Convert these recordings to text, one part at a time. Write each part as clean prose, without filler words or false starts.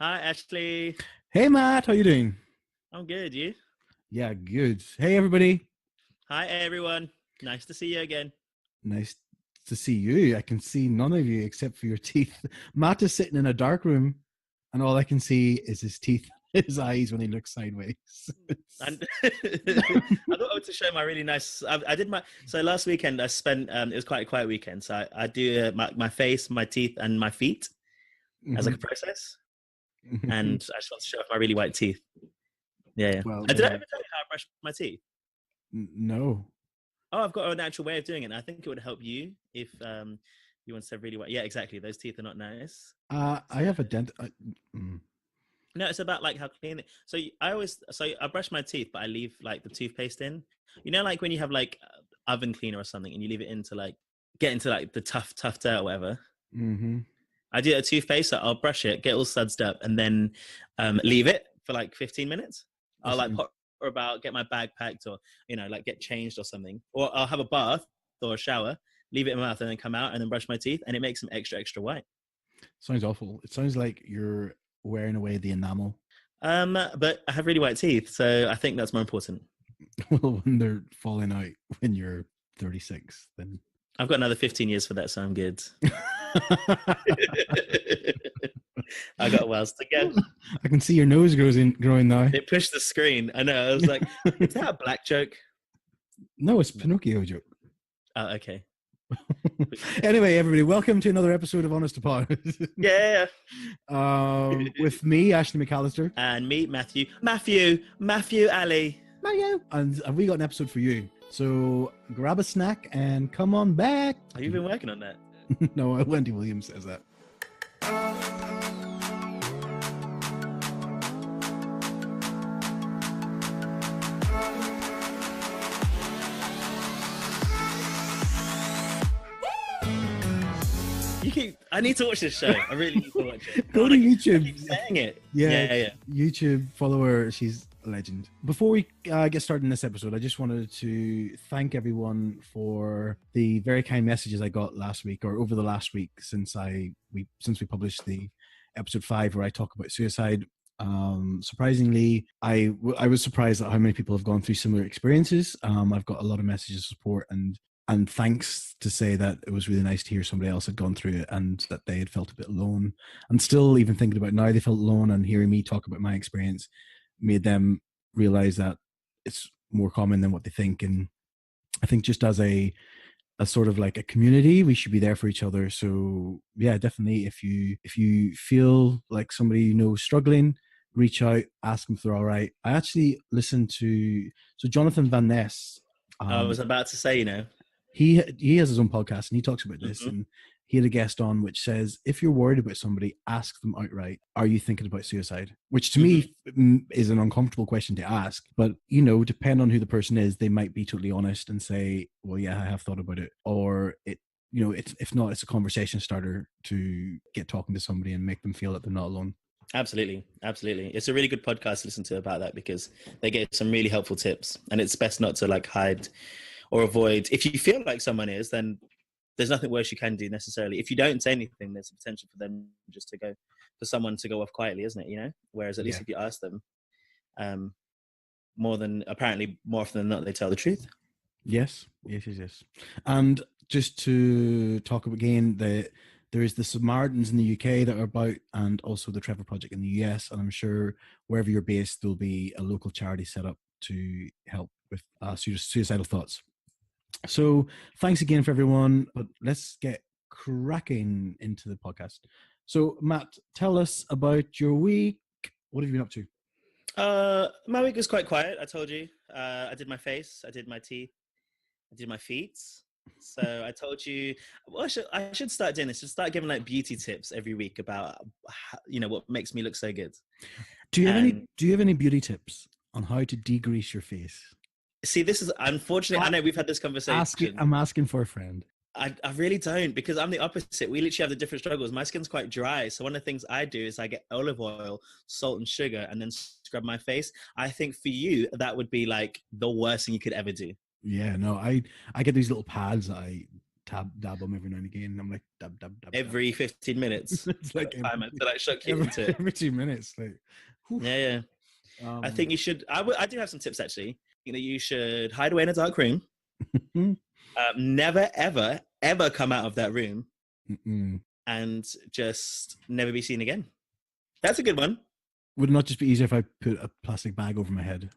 Hi, Ashley. Hey Matt, how you doing? I'm good. You? Yeah, good. Hey everybody. Hi, everyone. Nice to see you again. Nice to see you. I can see none of you except for your teeth. Matt is sitting in a dark room and all I can see is his teeth, his eyes when he looks sideways. And I thought I would to show my really nice. I did my so last weekend. I spent. It was quite a quiet weekend. So I do my face, my teeth, and my feet as like a process. And I just want to show off my really white teeth. Yeah. Well, Did I ever tell you how I brush my teeth? no. Oh, I've got a natural way of doing it. And I think it would help you if you want to have really white. Yeah, exactly. Those teeth are not nice. I have a dent. No, it's about like how clean it. I brush my teeth, but I leave like the toothpaste in. You know, like when you have like oven cleaner or something, and you leave it into like get into like the tough dirt or whatever. Mm-hmm. I do a toothpaste, so I'll brush it, get all sudsed up, and then leave it for like 15 minutes. I'll like pop or about get my bag packed or like get changed or something, or I'll have a bath or a shower, leave it in my mouth, and then come out and then brush my teeth, and it makes them extra white. Sounds awful. It sounds like you're wearing away the enamel. But I have really white teeth, so I think that's more important. Well, when they're falling out when you're 36, then I've got another 15 years for that, so I'm good. I got a whiles to go. I can see your nose growing now. It pushed the screen. I know. I was like, is that a black joke? No, it's Pinocchio joke. Oh, okay. Anyway, everybody, welcome to another episode of Honest to Pod. Yeah. With me, Ashley McAllister. And me, Matthew Ali. And we got an episode for you. So grab a snack and come on back. Have you been working on that? No, Wendy Williams says that. I need to watch this show. I really need to watch it. Go to YouTube. I keep saying it. Yeah. YouTube, follow her. She's a legend. Before we get started in this episode, I just wanted to thank everyone for the very kind messages I got last week or over the last week since we published the episode 5 where I talk about suicide. Surprisingly, I was surprised at how many people have gone through similar experiences. I've got a lot of messages of support and thanks to say that it was really nice to hear somebody else had gone through it and that they had felt a bit alone. And still even thinking about now they felt alone, and hearing me talk about my experience made them realize that it's more common than what they think. And I think just as a sort of like a community, we should be there for each other. So yeah, definitely if you feel like somebody you know is struggling, reach out, ask them if they're all right. I actually listened to Jonathan Van Ness. I was about to say, he has his own podcast and he talks about this, and he had a guest on which says, if you're worried about somebody, ask them outright, are you thinking about suicide? Which to me is an uncomfortable question to ask, but depending on who the person is, they might be totally honest and say, well, yeah, I have thought about it. Or if not, it's a conversation starter to get talking to somebody and make them feel that they're not alone. Absolutely. It's a really good podcast to listen to about that because they give some really helpful tips, and it's best not to like hide or avoid. If you feel like someone is, then there's nothing worse you can do necessarily. If you don't say anything, there's a potential for them just to go, for someone to go off quietly, isn't it? Whereas at least if you ask them, more often than not, they tell the truth. Yes. And just to talk about again, there is the Samaritans in the UK that are about, and also the Trevor Project in the US. And I'm sure wherever you're based, there'll be a local charity set up to help with suicidal thoughts. So thanks again for everyone, but let's get cracking into the podcast. So Matt, tell us about your week. What have you been up to? My week was quite quiet. I told you. I did my face, I did my teeth, I did my feet. So I told you, well, I should start doing this. Just start giving like beauty tips every week about what makes me look so good. Do you have any beauty tips on how to degrease your face? See, this is unfortunately. I know we've had this conversation. I'm asking for a friend. I really don't, because I'm the opposite. We literally have the different struggles. My skin's quite dry, so one of the things I do is I get olive oil, salt, and sugar, and then scrub my face. I think for you that would be like the worst thing you could ever do. Yeah, no, I get these little pads that I dab them every now and again. I'm like dab dab dab. Every 15 minutes. It's like to like shock you into it. every 2 minutes. Like, whew. Yeah. I think you should. I do have some tips actually. You know, you should hide away in a dark room. Never, ever, ever come out of that room, and just never be seen again. That's a good one. Would it not just be easier if I put a plastic bag over my head?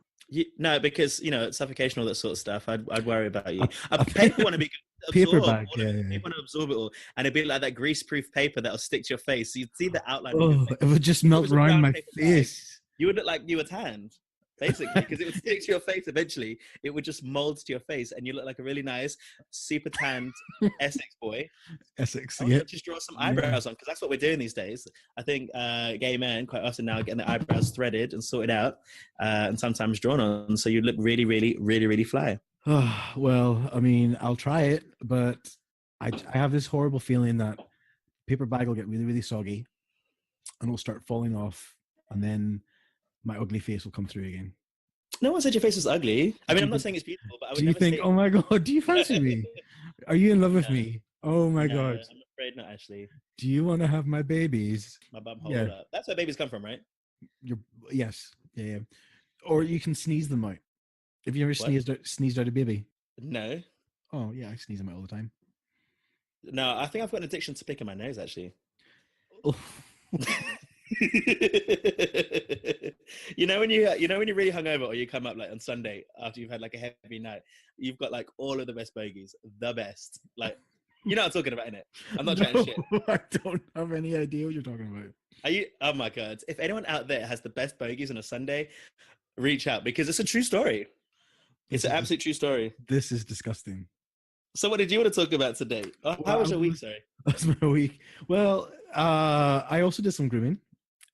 No, because suffocation, all that sort of stuff. I'd worry about you. Paper want to be good. Paper bag, yeah. People want to absorb it all, and it'd be like that grease-proof paper that'll stick to your face. So you'd see the outline. Oh, it would just melt around my face. You would look like you were tanned, basically, because it would stick to your face eventually. It would just mold to your face, and you look like a really nice, super tanned Essex boy. Essex, yeah. Just draw some eyebrows on, because that's what we're doing these days. I think gay men quite often now are getting their eyebrows threaded and sorted out, and sometimes drawn on, so you look really, really, really, really fly. Oh, well, I mean, I'll try it, but I have this horrible feeling that paper bag will get really, really soggy, and it'll start falling off, and then my ugly face will come through again. No one said your face was ugly. I mean, I'm not saying it's beautiful, but I would do you think, oh my God, do you fancy me? Are you in love with me? Oh my God. I'm afraid not, Ashley. Do you want to have my babies? My bum hole up. That's where babies come from, right? Yes. Yeah. Or you can sneeze them out. Have you ever sneezed out a baby? No. Oh, yeah, I sneeze them out all the time. No, I think I've got an addiction to picking my nose, actually. Oh. when you're really hungover, or you come up like on Sunday after you've had like a heavy night, you've got like all of the best bogeys, the best. Like, you know what I'm talking about, innit? I'm not trying to shit. I don't have any idea what you're talking about. Are you? Oh my God! If anyone out there has the best bogeys on a Sunday, reach out, because it's a true story. It's an absolute true story. This is disgusting. So what did you want to talk about today? How was your week? Sorry. That's my week. Well, I also did some grooming.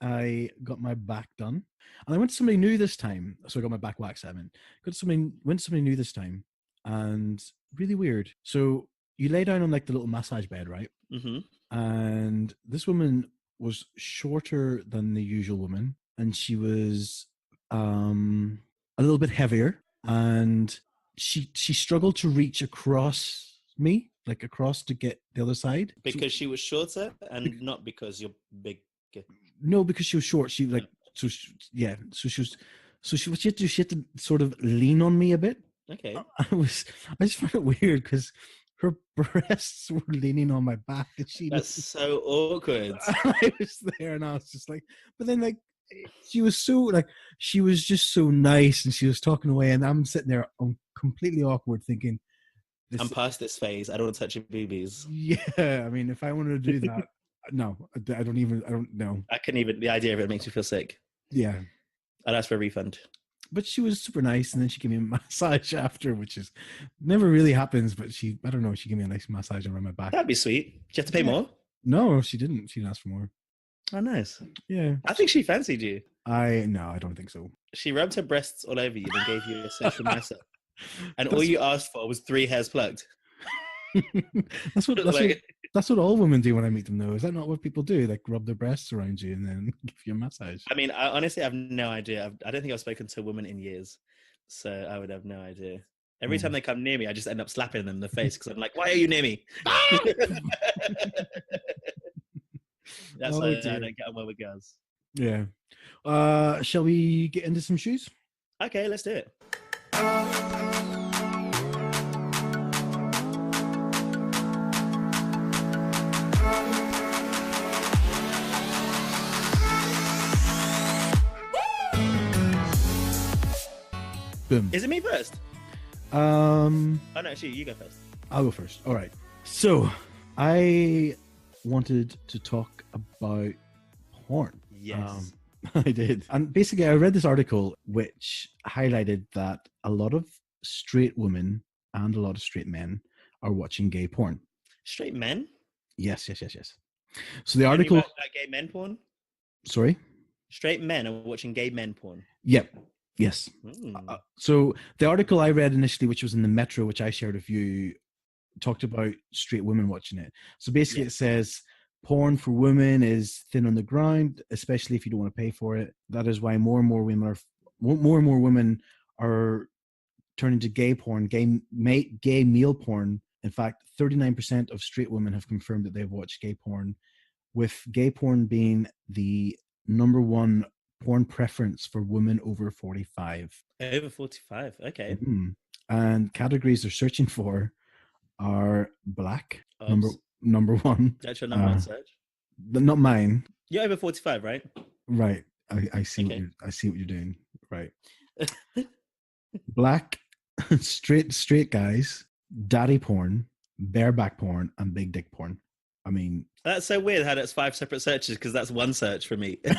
I got my back done, and I went to somebody new this time. So I got my back waxed. Went to somebody new this time, and really weird. So you lay down on like the little massage bed, right? Mm-hmm. And this woman was shorter than the usual woman, and she was a little bit heavier, and she struggled to reach across me, like across to get the other side. Because she was shorter, and not because you're big. No, because she was short. She like so she had to sort of lean on me a bit. Okay. I just found it weird because her breasts were leaning on my back, and that's so awkward. I was there, and I was just like, but then like she was just so nice, and she was talking away, and I'm sitting there, I'm completely awkward, thinking, I'm past this phase. I don't want to touch your boobies. Yeah, I mean, if I wanted to do that. No, I don't know. I couldn't even, the idea of it makes me feel sick. Yeah. I'd ask for a refund. But she was super nice, and then she gave me a massage after, which is never really happens, but she gave me a nice massage around my back. That'd be sweet. Did you have to pay more? No, she didn't. She didn't ask for more. Oh, nice. Yeah. I think she fancied you. I don't think so. She rubbed her breasts all over you and gave you a sexual massage. And all you asked for was 3 hairs plucked. That's what all women do when I meet them, though. Is that not what people do? Like rub their breasts around you and then give you a massage? I mean, I honestly have no idea. I don't think I've spoken to a woman in years, so I would have no idea. Every time they come near me, I just end up slapping them in the face because I'm like, "Why are you near me?" That's why I don't get on well with girls. Yeah. Shall we get into some shoes? Okay, let's do it. Boom. Is it me first? Oh no, actually, you go first. I'll go first. All right. So I wanted to talk about porn. Yes. I did. And basically I read this article which highlighted that a lot of straight women and a lot of straight men are watching gay porn. Straight men? Yes. So the article... Like gay men porn? Sorry? Straight men are watching gay men porn? Yep. Yes. So the article I read initially, which was in the Metro, which I shared with you, talked about straight women watching it. So basically it says porn for women is thin on the ground, especially if you don't want to pay for it. That is why more and more women are turning to gay porn, gay meal porn, In fact, 39% of straight women have confirmed that they've watched gay porn, with gay porn being the number one porn preference for women over 45. Over 45. Okay. Mhm. And categories they're searching for are black, Obs. number one. That's your number one search. Not mine. You're over 45, right? Right. I see Okay. I see what you're doing. Right. Black, straight guys, daddy porn, bareback porn, and big dick porn. I mean, That's so weird how that's 5 separate searches, because that's one search for me. yeah,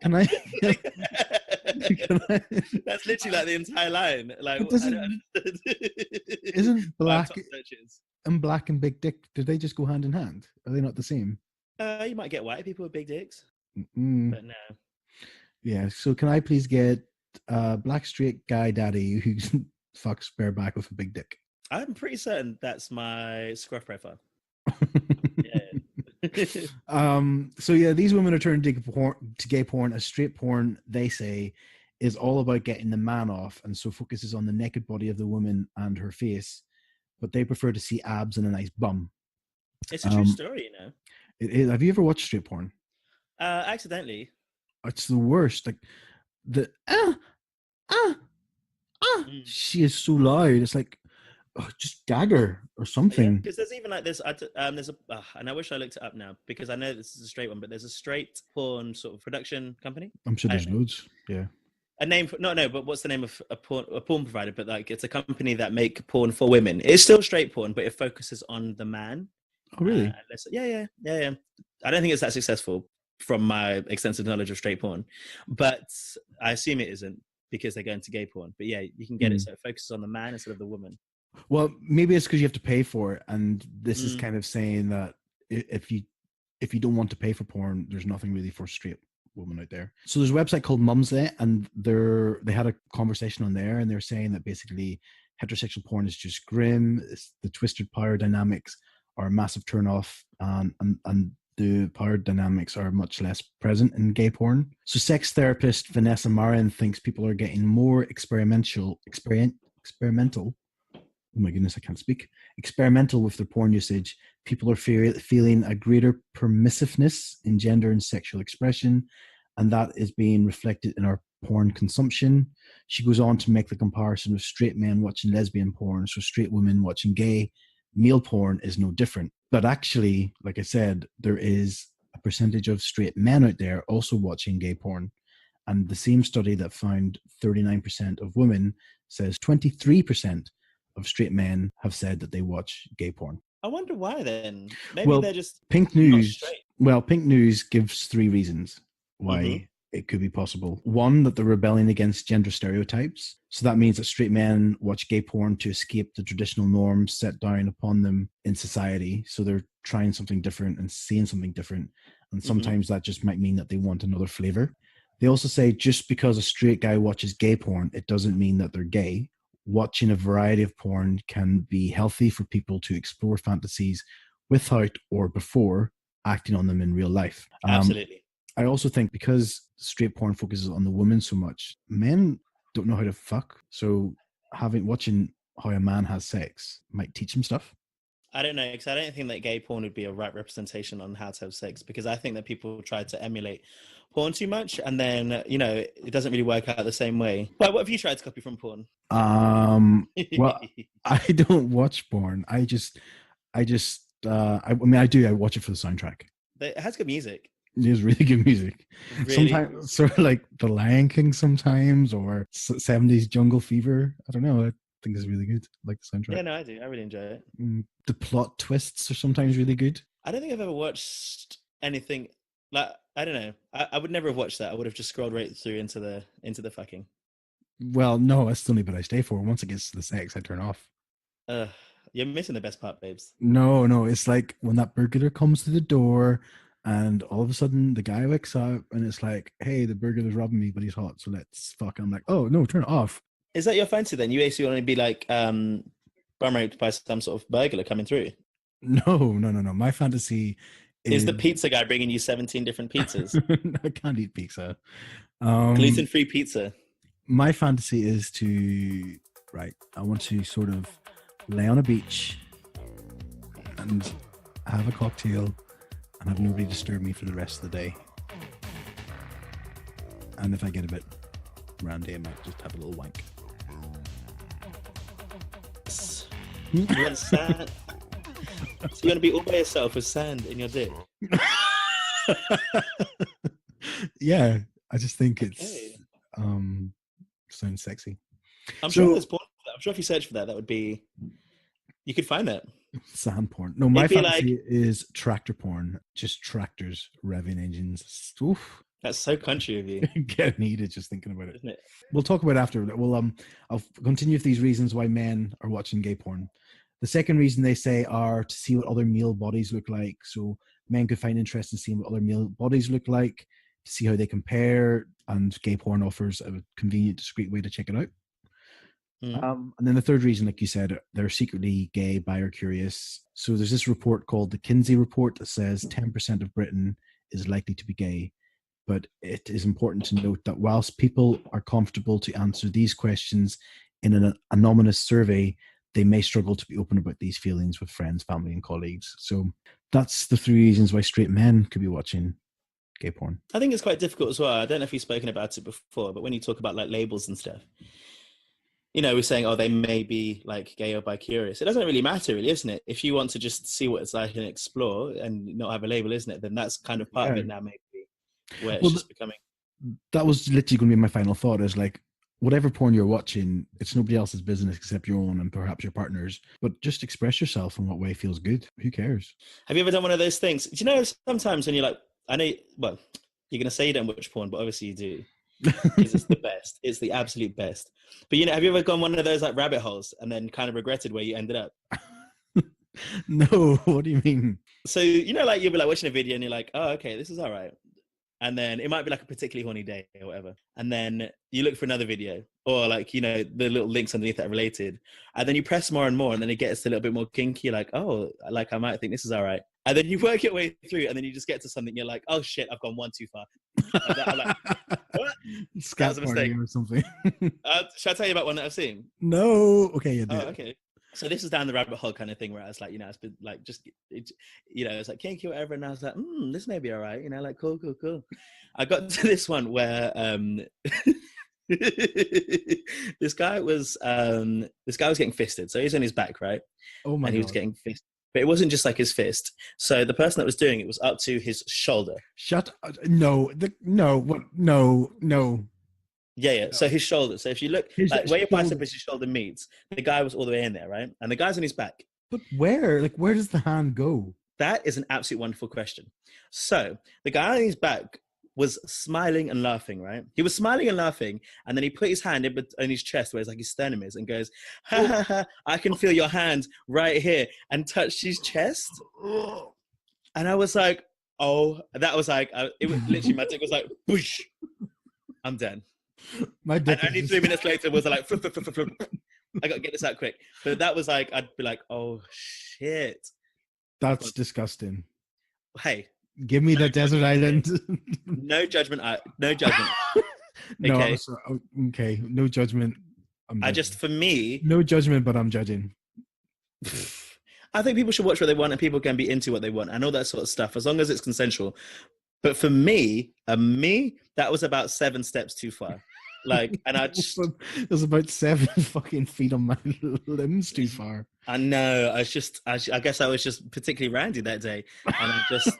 can I? That's literally like the entire line. Like, Isn't black top searches. and black and big dick? Do they just go hand in hand? Are they not the same? You might get white people with big dicks, Mm-mm. but no. Yeah. So can I please get black straight guy daddy who fucks bareback with a big dick? I'm pretty certain that's my scruff profile. So yeah, these women are turning to gay porn as straight porn, they say, is all about getting the man off, and so focuses on the naked body of the woman and her face, but they prefer to see abs and a nice bum. It's a true story, you know. It is. Have you ever watched straight porn? Accidentally. It's the worst. Like the she is so loud. It's like, oh, just gag her or something. Because there's even like this. There's a, and I wish I looked it up now because I know this is a straight one, but there's a straight porn sort of production company. I'm sure there's loads. Yeah. A name for, no, but what's the name of a porn provider? But like, it's a company that make porn for women. It's still straight porn, but it focuses on the man. Oh, really? Yeah. I don't think it's that successful from my extensive knowledge of straight porn, but I assume it isn't because they're going to gay porn. But yeah, you can get it. So it focuses on the man instead of the woman. Well, maybe it's because you have to pay for it, and this is kind of saying that if you don't want to pay for porn, there's nothing really for straight women out there. So there's a website called Mumsnet, and they had a conversation on there, and they're saying that basically heterosexual porn is just grim. The twisted power dynamics are a massive turnoff, and the power dynamics are much less present in gay porn. So sex therapist Vanessa Marin thinks people are getting more experimental. Oh my goodness, I can't speak. Experimental with their porn usage. People are feeling a greater permissiveness in gender and sexual expression, and that is being reflected in our porn consumption. She goes on to make the comparison with straight men watching lesbian porn, so straight women watching gay male porn is no different. But actually, like I said, there is a percentage of straight men out there also watching gay porn. And the same study that found 39% of women says 23% of straight men have said that they watch gay porn. I wonder why then. Maybe they're just Pink News. Well, Pink News gives 3 reasons why it could be possible. One, that they're rebelling against gender stereotypes. So that means that straight men watch gay porn to escape the traditional norms set down upon them in society. So they're trying something different and seeing something different. And sometimes that just might mean that they want another flavor. They also say just because a straight guy watches gay porn, it doesn't mean that they're gay. Watching a variety of porn can be healthy for people to explore fantasies without or before acting on them in real life. Absolutely. I also think because straight porn focuses on the woman so much, men don't know how to fuck. So watching how a man has sex might teach him stuff. I don't know, because I don't think that gay porn would be a right representation on how to have sex, because I think that people try to emulate porn too much, and then, it doesn't really work out the same way. But what have you tried to copy from porn? Well, I don't watch porn. I do. I watch it for the soundtrack. It has good music. It is really good music. Really? Sometimes, sort of like The Lion King sometimes, or 70s Jungle Fever. I don't know. I think it's really good. I like the soundtrack. Yeah, no, I do. I really enjoy it. The plot twists are sometimes really good. I don't think I've ever watched anything like, I don't know. I would never have watched that. I would have just scrolled right through into the fucking. Well, no, that's the only bit I stay for. Once it gets to the sex, I turn off. You're missing the best part, babes. No, it's like when that burglar comes to the door, and all of a sudden the guy wakes up, and it's like, hey, the burglar's robbing me, but he's hot, so let's fuck. I'm like, oh no, turn it off. Is that your fancy then? You actually want to be like bum raped by some sort of burglar coming through? No. My fantasy is the pizza guy bringing you 17 different pizzas. I can't eat pizza. Gluten-free pizza. My fantasy is to right, I want to sort of lay on a beach and have a cocktail and have nobody disturb me for the rest of the day. And if I get a bit randy, I might just have a little wank. You want sand? So you want to be all by yourself with sand in your dick? Yeah, I just think it's Okay. sounds sexy. I'm sure there's porn for that. I'm sure if you search for that, that would be, you could find that. Sand porn. No, my It'd be fantasy is tractor porn. Just tractors revving engines. Oof. That's so country of you, Getting heated just thinking about it. isn't it? We'll talk about it after. Well, I'll continue with these reasons why men are watching gay porn. The second reason they say are to see what other male bodies look like. So men could find interest in seeing what other male bodies look like, to see how they compare, and gay porn offers a convenient, discreet way to check it out. And then the third reason, like you said, they're secretly gay, bi, or curious. So there's this report called the Kinsey Report that says 10% of Britain is likely to be gay. But it is important to note that whilst people are comfortable to answer these questions in an anonymous survey, they may struggle to be open about these feelings with friends, family, and colleagues. So that's the 3 reasons why straight men could be watching gay porn. I think it's quite difficult as well. I don't know if you've spoken about it before, but when you talk about like labels and stuff, you know, we're saying, oh, they may be like gay or bi-curious. It doesn't really matter, really, isn't it? If you want to just see what it's like and explore and not have a label, isn't it? Then that's kind of part of it now, maybe, where it's just becoming. That was literally going to be my final thought, is like, whatever porn you're watching, it's nobody else's business except your own and perhaps your partner's. But just express yourself in what way feels good. Who cares? Have you ever done one of those things? Do you know sometimes when you're like, I know, well, you're going to say you don't watch porn, but obviously you do. Because it's the best. It's the absolute best. But, you know, have you ever gone one of those like rabbit holes and then kind of regretted where you ended up? No, what do you mean? So, you know, like you'll be like watching a video and you're like, oh, okay, this is all right. And then it might be like a particularly horny day or whatever. And then you look for another video, or like, you know, the little links underneath that are related. And then you press more and more, and then it gets a little bit more kinky. Like, oh, like I might think this is all right. And then you work your way through, and then you just get to something. You're like, oh shit, I've gone one too far. I'm like, what? That was a mistake or something. Should I tell you about one that I've seen? No. Okay. Yeah. Oh, okay. So this is down the rabbit hole kind of thing where I was like, you know, it's been like just, you know, it's like kinky, whatever. And I was like, this may be all right. You know, like, cool. I got to this one where this guy was getting fisted. So he's on his back, right? Oh my God. And he was getting fisted. But it wasn't just like his fist. So the person that was doing it was up to his shoulder. No. No. Yeah. So his shoulder. So if you look, like, where your bicep is, your shoulder meets. The guy was all the way in there, right? And the guy's on his back. But where? Like, where does the hand go? That is an absolute wonderful question. So the guy on his back was smiling and laughing, right? He was smiling and laughing, and then he put his hand on his chest, where it's like his sternum is, and goes, ha ha ha, I can feel your hand right here, and touched his chest. And I was like, oh, that was like, it was literally, my dick was like, whoosh, I'm done. My dick and only 3 minutes later was like, flip. I got to get this out quick. But that was like, I'd be like, oh shit. That's disgusting. Hey. Give me the desert island. No judgment. No judgment. No, okay. Okay. No judgment. For me. No judgment, but I'm judging. I think people should watch what they want, and people can be into what they want and all that sort of stuff, as long as it's consensual. But for me, that was about 7 steps too far. Like, and I just... It was about 7 fucking feet on my limbs too far. I know. I guess I was just particularly randy that day. And I just...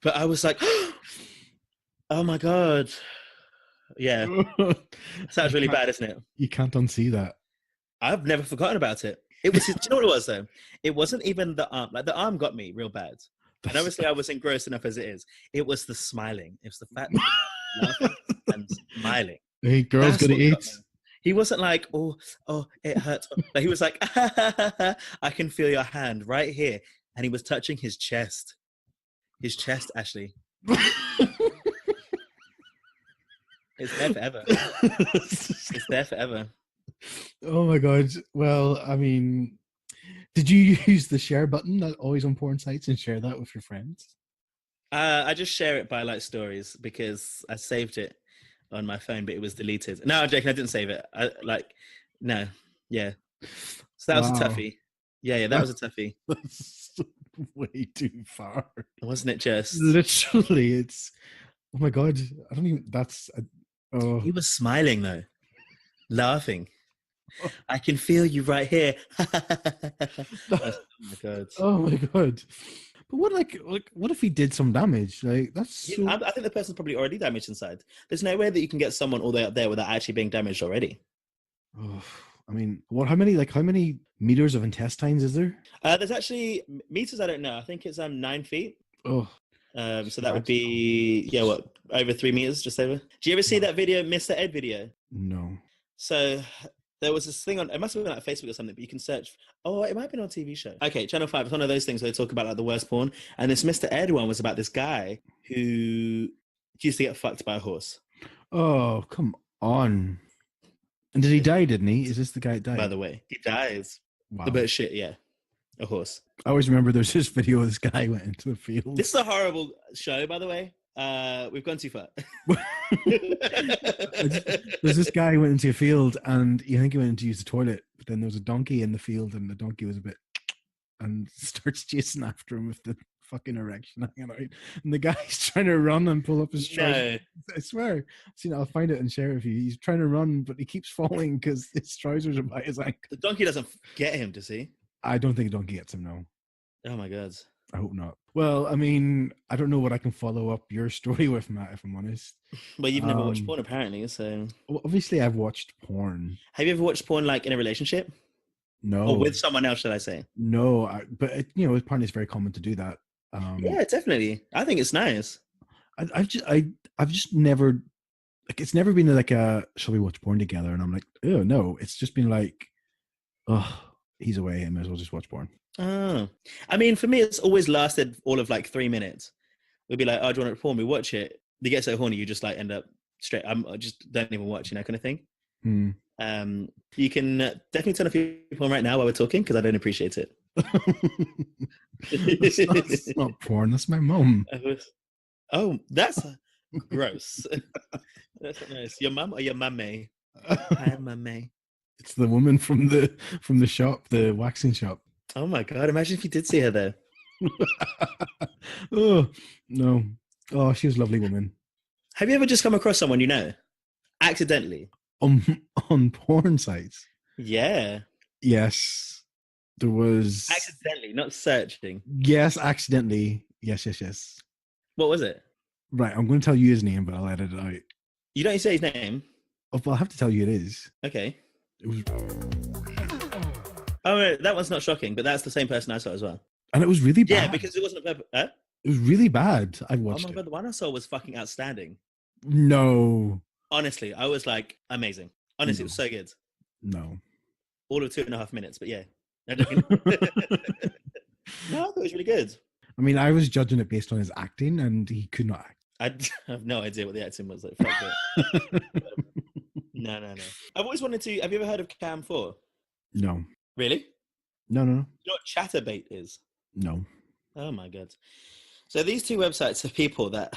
But I was like, oh my God. Yeah. Sounds really bad, isn't it? You can't unsee that. I've never forgotten about it. It was, do you know what it was though? It wasn't even the arm. Like, the arm got me real bad. And obviously I was engrossed enough as it is. It was the smiling. It was the fact that laughing and smiling. Hey, girls gonna eat. He wasn't like, oh, it hurts. But he was like, I can feel your hand right here. And he was touching his chest. His chest, Ashley. It's there forever. It's there forever. Oh my God. Well, I mean, did you use the share button that always on porn sites and share that with your friends? I just share it by like stories because I saved it on my phone, but it was deleted. No, I'm joking. I didn't save it. No, yeah. So that was a Wow. toughie. Yeah, that was a toughie, That's way too far. wasn't it? Just Literally, it's oh my god. I don't even. That's oh. he was smiling though, laughing. I can feel you right here. Oh my god. Oh my god. But what what if he did some damage? Like that's so... I think the person's probably already damaged inside. There's no way that you can get someone all the way up there without actually being damaged already. Oh, I mean, how many meters of intestines is there? There's actually meters. I don't know. I think it's 9 feet. Oh, So that would be over 3 meters, just over. Do you ever see that video, Mr. Ed video? no. So there was this thing on. It must have been like Facebook or something, but you can search. Oh, it might have been on a TV show. Okay, Channel 5. It's one of those things where they talk about like the worst porn. And this Mr. Ed one was about this guy who used to get fucked by a horse. Oh, come on. And did he die, didn't he? Is this the guy that died? By the way, he dies. Wow. A bit of shit, yeah. A horse. I always remember there's this video of this guy went into the field. This is a horrible show, by the way. We've gone too far. There's this guy who went into a field and you think he went in to use the toilet, but then there was a donkey in the field and the donkey was a bit and starts chasing after him with the fucking erection hanging out. And the guy's trying to run and pull up his trousers. No. I swear. I'll find it and share it with you. He's trying to run, but he keeps falling because his trousers are by his ankle. The donkey doesn't get him, does he? I don't think a donkey gets him, no. Oh my god. I hope not. Well, I mean, I don't know what I can follow up your story with, Matt, if I'm honest. Well, you've never watched porn, apparently, so... Well, obviously, I've watched porn. Have you ever watched porn, like, in a relationship? No. Or with someone else, should I say? No, but, apparently it's very common to do that. Yeah, definitely. I think it's nice. I've just never... Like, it's never been like a, shall we watch porn together? And I'm like, oh, no. It's just been like, oh, he's away. I may as well just watch porn. Oh, I mean, for me, it's always lasted all of like 3 minutes. We'd be like, "Oh, do you want to porn?" We watch it. They get so horny, you just like end up straight. I just don't even watch, kind of thing. You can definitely turn off your porn right now while we're talking because I don't appreciate it. That's not porn. That's my mum. Oh, that's gross. That's not nice. Your mum or your mummy? Hi, mummy. It's the woman from the shop, the waxing shop. Oh my god! Imagine if you did see her there. Oh no! Oh, she was a lovely woman. Have you ever just come across someone you know, accidentally, on porn sites? Yeah. Yes, there was accidentally, not searching. Yes, accidentally. Yes. What was it? Right, I'm going to tell you his name, but I'll edit it out. You don't say his name. Oh, well, I'll have to tell you it is. Okay. It was. Oh, no, that one's not shocking, but that's the same person I saw as well. And it was really bad. Yeah, because it wasn't a purpose. Huh? It was really bad. I watched it. Oh my god, the one I saw was fucking outstanding. No. Honestly, I was like, amazing. Honestly, It was so good. No. All of 2.5 minutes, but yeah. No, I thought it was really good. I mean, I was judging it based on his acting, and he could not act. I have no idea what the acting was like. Fuck it. No. I've always wanted to. Have you ever heard of Cam 4? No. Really? No. You know what Chatterbait is? No. Oh my god. So these two websites are people that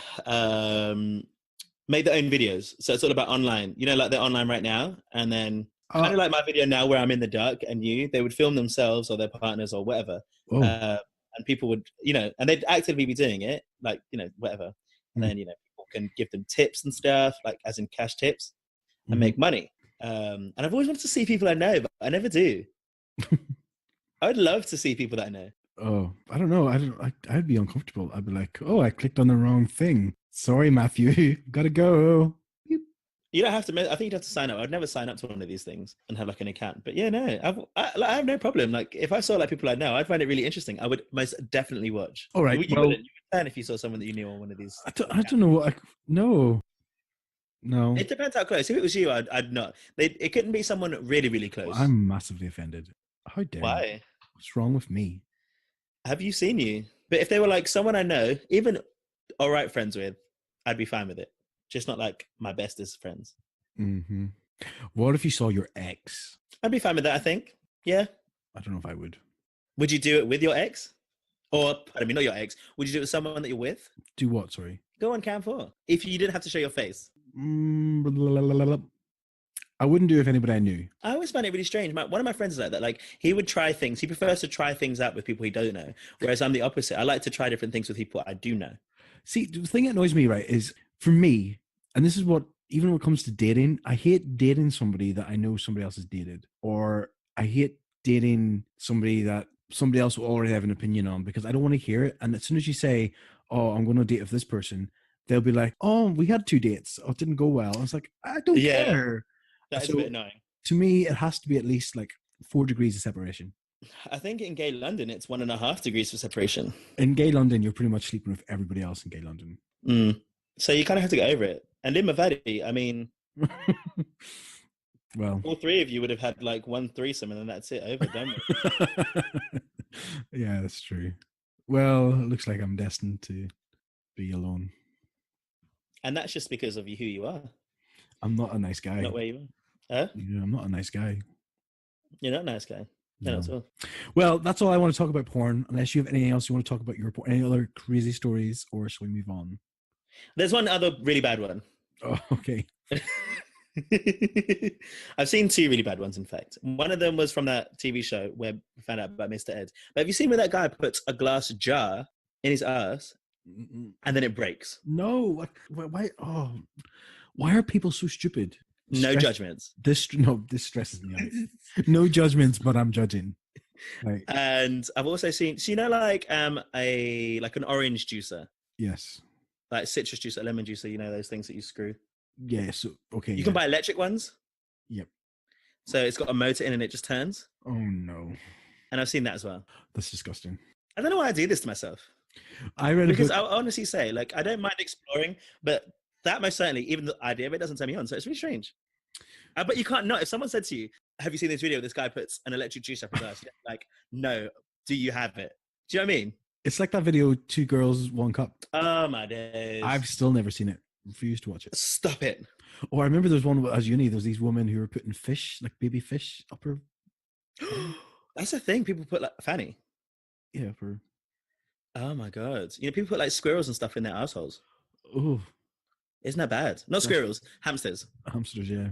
make their own videos. So it's all about online. You know, like they're online right now, and then kind of like my video now where I'm in the dark and they would film themselves or their partners or whatever. And people would, and they'd actively be doing it, like, whatever. And then, people can give them tips and stuff, like as in cash tips, and make money. And I've always wanted to see people I know, but I never do. I would love to see people that I know. Oh, I don't know. I'd be uncomfortable. I'd be like, oh, I clicked on the wrong thing. Sorry, Matthew. Gotta go. You don't have to. I think you'd have to sign up. I'd never sign up to one of these things and have like an account. But yeah, no, I have no problem. Like if I saw like people I know, I'd find it really interesting. I would most definitely watch. All right. You would turn if you saw someone that you knew on one of these. I don't know what. No. It depends how close. If it was you, I'd not. It couldn't be someone really, really close. Well, I'm massively offended. How dare you? Why? What's wrong with me? Have you seen you? But if they were like someone I know, even all right friends with, I'd be fine with it. Just not like my bestest friends. Mm-hmm. What if you saw your ex? I'd be fine with that, I think. Yeah. I don't know if I would. Would you do it with your ex? Or, pardon me, not your ex. Would you do it with someone that you're with? Do what, sorry? Go on Cam 4. If you didn't have to show your face. I wouldn't do it if anybody I knew. I always find it really strange. One of my friends is like that. Like, he would try things. He prefers to try things out with people he don't know. Whereas I'm the opposite. I like to try different things with people I do know. See, the thing that annoys me, right, is for me, and this is what, even when it comes to dating, I hate dating somebody that I know somebody else has dated, or I hate dating somebody that somebody else will already have an opinion on because I don't want to hear it. And as soon as you say, "Oh, I'm going to date with this person," they'll be like, "Oh, we had 2 dates. Oh, it didn't go well." I was like, I don't Yeah, care. that is a So bit annoying. to me, it has to be at least like 4 degrees of separation. I think in gay London, it's 1.5 degrees for separation. In gay London, you're pretty much sleeping with everybody else in gay London. Mm. So you kind of have to get over it. And in Mavadi, I mean, Well, all three of you would have had like one threesome and then that's it, over, done with. yeah, that's true. Well, it looks like I'm destined to be alone. And that's just because of who you are, I'm not a nice guy. not where you are. Huh? Yeah, I'm not a nice guy. You're not a nice guy. No, not at all. Well, that's all I want to talk about porn. Unless you have anything else you want to talk about your porn, any other crazy stories, or shall we move on? There's one other really bad one. Oh, okay. I've seen two really bad ones, in fact. One of them was from that TV show where we found out about Mr. Ed. But have you seen where that guy puts a glass jar in his ass and then it breaks? No, why? Oh, why are people so stupid? No judgments. This stresses me out. No judgments, but I'm judging. Right. And I've also seen, so you know, like an orange juicer, Yes. like citrus juice, a lemon juicer. You know those things that you screw. Yeah. So okay. You can buy electric ones. Yep. So it's got a motor in and it just turns. Oh no. And I've seen that as well. That's disgusting. I don't know why I do this to myself. I read because a book. I honestly say, like, I don't mind exploring, but that most certainly, even the idea of it doesn't turn me on. So it's really strange. But you can't not. If someone said to you, "Have you seen this video? This guy puts an electric juice up his ass." Like, no. Do you have it? Do you know what I mean? It's like that video, 2 girls, 1 cup. Oh my days! I've still never seen it. Refused to watch it. Stop it. Or I remember there's one as uni. There's these women who were putting fish, like baby fish, up her. That's a thing. People put like fanny. Yeah, for. Oh my god! You know, people put like squirrels and stuff in their assholes. Oh, isn't that bad? Not squirrels, hamsters. Hamsters, yeah.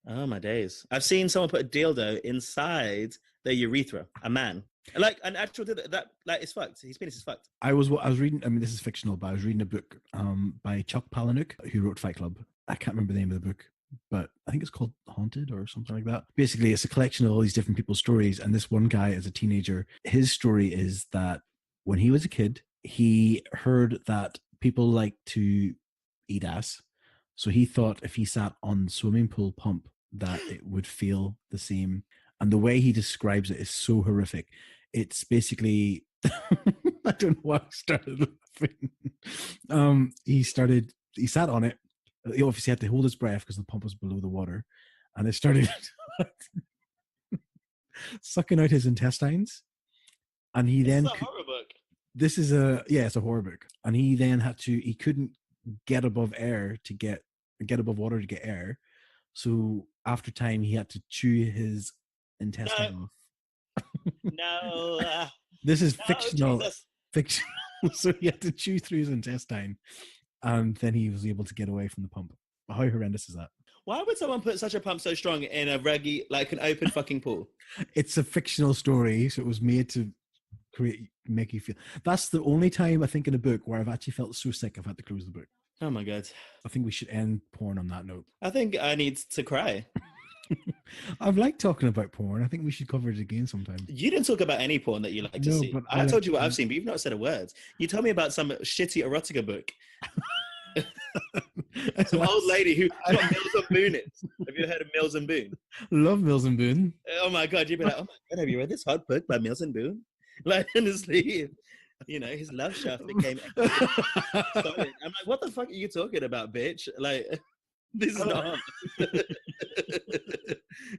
Oh my days! I've seen someone put a dildo inside their urethra. A man, like an actual dildo that like is fucked. His penis is fucked. I was reading. I mean, this is fictional, but I was reading a book by Chuck Palahniuk, who wrote Fight Club. I can't remember the name of the book, but I think it's called Haunted or something like that. Basically, it's a collection of all these different people's stories. And this one guy, as a teenager, his story is that when he was a kid, he heard that people like to eat ass. So he thought if he sat on the swimming pool pump, that it would feel the same. And the way he describes it is so horrific. It's basically, I don't know why I started laughing. He sat on it. He obviously had to hold his breath because the pump was below the water. And it started sucking out his intestines. And he then... It's a horror book. It's a horror book. And he then he couldn't get above water to get air. So after time, he had to chew his intestine. No. This is no, fictional. Jesus. Fictional. So he had to chew through his intestine, and then he was able to get away from the pump. How horrendous is that? Why would someone put such a pump so strong in a like an open fucking pool? It's a fictional story, so it was made to make you feel. That's the only time I think in a book where I've actually felt so sick I've had to close the book. Oh my god! I think we should end porn on that note. I think I need to cry. I've liked talking about porn. I think we should cover it again sometime. You didn't talk about any porn that you like to see. I told you what I've seen, but you've not said a word. You told me about some shitty erotica book. Some old lady who got Mills and Boone is. Have you heard of Mills and Boone? Love Mills and Boone. Oh my god, you'd be like, oh my god, have you read this hot book by Mills and Boone? Like, honestly, you know, his love shaft became solid. I'm like, what the fuck are you talking about, bitch? Like, this is not.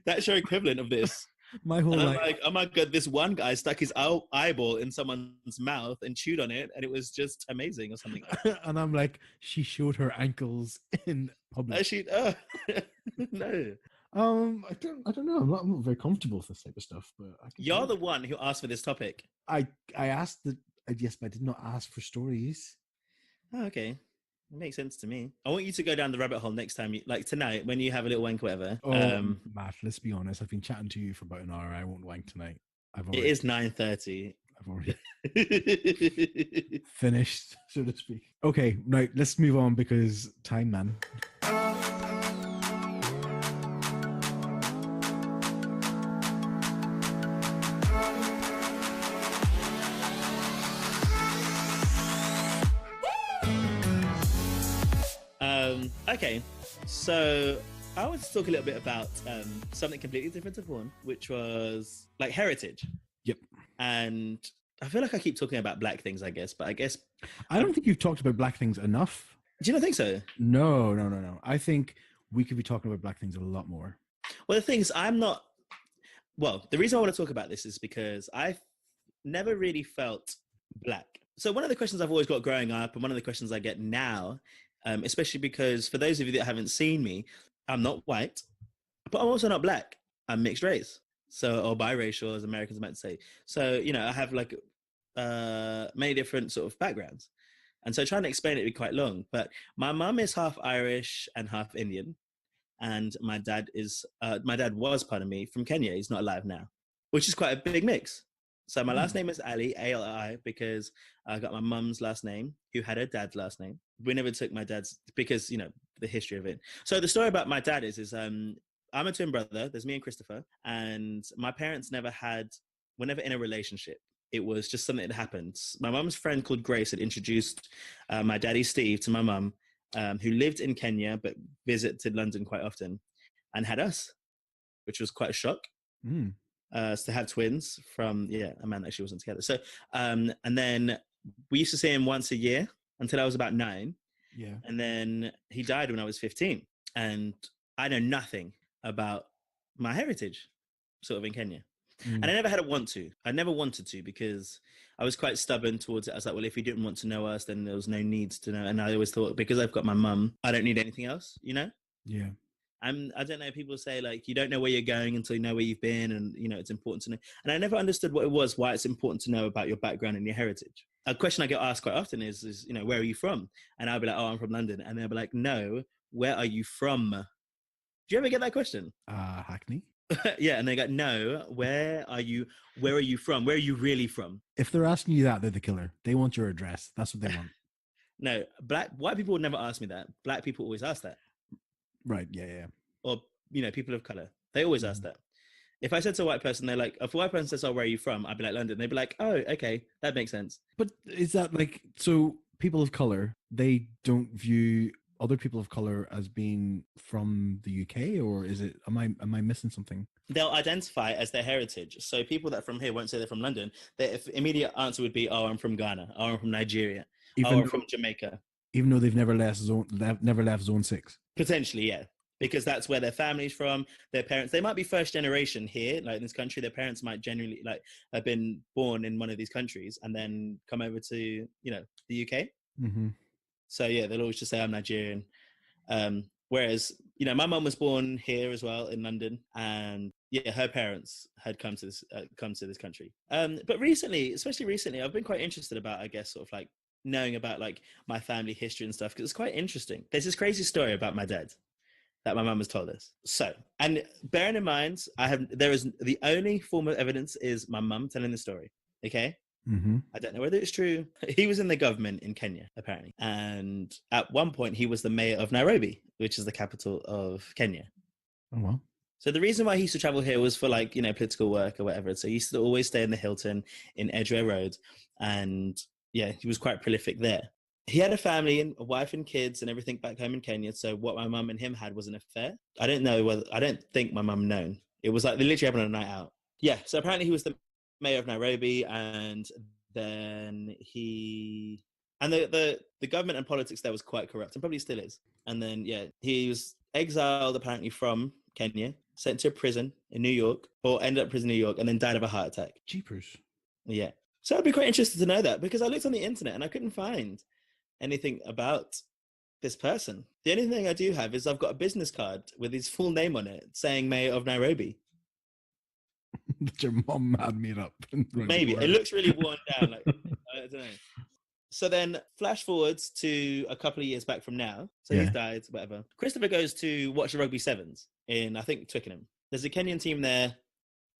That's your equivalent of this. My whole life. Like, oh my god, this one guy stuck his eyeball in someone's mouth and chewed on it, and it was just amazing, or something. And I'm like, she showed her ankles in public. No. I don't know. I'm not very comfortable with this type of stuff. But you're the one who asked for this topic. I asked yes, but I did not ask for stories. Oh, okay. It makes sense to me. I want you to go down the rabbit hole next time, like tonight, when you have a little wank or whatever. Matt, let's be honest. I've been chatting to you for about an hour. I won't wank tonight. It is 9:30. I've already finished, so to speak. Okay, right, let's move on because time, man. Okay, so I want to talk a little bit about something completely different to porn, which was like heritage. Yep. And I feel like I keep talking about black things, I guess, but I guess I don't think you've talked about black things enough. Do you not think so? No. I think we could be talking about black things a lot more. Well, the thing is, the reason I want to talk about this is because I've never really felt black. So one of the questions I've always got growing up, and one of the questions I get now, especially because for those of you that haven't seen me, I'm not white, but I'm also not black. I'm mixed race, or biracial, as Americans might say. So, I have like many different sort of backgrounds. And so trying to explain it would be quite long. But my mum is half Irish and half Indian. And my dad was, from Kenya. He's not alive now, which is quite a big mix. So my last name is Ali, A-L-I, because I got my mum's last name, who had her dad's last name. We never took my dad's because, the history of it. So the story about my dad is I'm a twin brother. There's me and Christopher. And my parents were never in a relationship. It was just something that happened. My mum's friend called Grace had introduced my daddy, Steve, to my mum, who lived in Kenya but visited London quite often, and had us, which was quite a shock. To have twins from a man that actually wasn't together. So and then we used to see him once a year until I was about 9. Yeah. And then he died when I was 15. And I know nothing about my heritage sort of in Kenya. And I never had a want to. I never wanted to because I was quite stubborn towards it. I was like, well, if he didn't want to know us, then there was no need to know. And I always thought, because I've got my mum, I don't need anything else, Yeah. I don't know, people say like, you don't know where you're going until you know where you've been. And, it's important to know. And I never understood what it was, why it's important to know about your background and your heritage. A question I get asked quite often is where are you from? And I'll be like, oh, I'm from London. And they'll be like, no, where are you from? Do you ever get that question? Hackney. Yeah, and they go, no, where are you from? Where are you really from? If they're asking you that, they're the killer. They want your address. That's what they want. No, white people would never ask me that. Black people always ask that. Right, yeah. Or, people of color. They always ask that. If I said to a white person, they're like, if a white person says, oh, where are you from? I'd be like, London. They'd be like, oh, okay, that makes sense. But is that like, so people of color, they don't view other people of color as being from the UK, or is it, am I missing something? They'll identify as their heritage. So people that are from here won't say they're from London. Their immediate answer would be, oh, I'm from Ghana, or I'm from Nigeria, or I'm from Jamaica. Even though they've never left zone 6. Potentially, yeah. Because that's where their family's from, their parents. They might be first generation here, like in this country. Their parents might genuinely have been born in one of these countries and then come over to, the UK. Mm-hmm. So yeah, they'll always just say I'm Nigerian. Whereas, my mum was born here as well in London, and yeah, her parents had come to this country. But recently, especially recently, I've been quite interested about, I guess, sort of like knowing about like my family history and stuff, because it's quite interesting. There's this crazy story about my dad that my mum has told us. So, and bearing in mind, there is the only form of evidence is my mum telling the story. Okay. Mm-hmm. I don't know whether it's true. He was in the government in Kenya, apparently. And at one point, he was the mayor of Nairobi, which is the capital of Kenya. Oh, well. So the reason why he used to travel here was for like, political work or whatever. So he used to always stay in the Hilton in Edgware Road. And yeah, he was quite prolific there. He had a family and a wife and kids and everything back home in Kenya. So what my mum and him had was an affair. I don't think my mum known. It was like they literally happened on a night out. Yeah. So apparently he was the mayor of Nairobi, and then the government and politics there was quite corrupt, and probably still is. And then he was exiled apparently from Kenya, sent to a prison in New York, or ended up in prison in New York, and then died of a heart attack. Jeepers. Yeah. So I'd be quite interested to know that, because I looked on the internet and I couldn't find anything about this person. The only thing I do have is I've got a business card with his full name on it saying Mayor of Nairobi. That your mom had made up. Maybe. It looks really worn down. Like, I don't know. So then flash forwards to a couple of years back from now. So Yeah. he's died, whatever. Christopher goes to watch the rugby sevens in, I think, Twickenham. There's a Kenyan team there.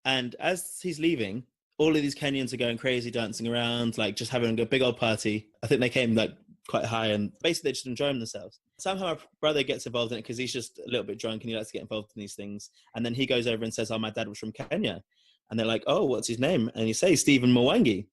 And as he's leaving, all of these Kenyans are going crazy, dancing around, like just having a big old party. I think they came like quite high and basically they're just enjoying themselves. Somehow my brother gets involved in it because he's just a little bit drunk and he likes to get involved in these things. And then he goes over and says, oh, my dad was from Kenya. And they're like, oh, what's his name? And he says, Stephen Mwangi.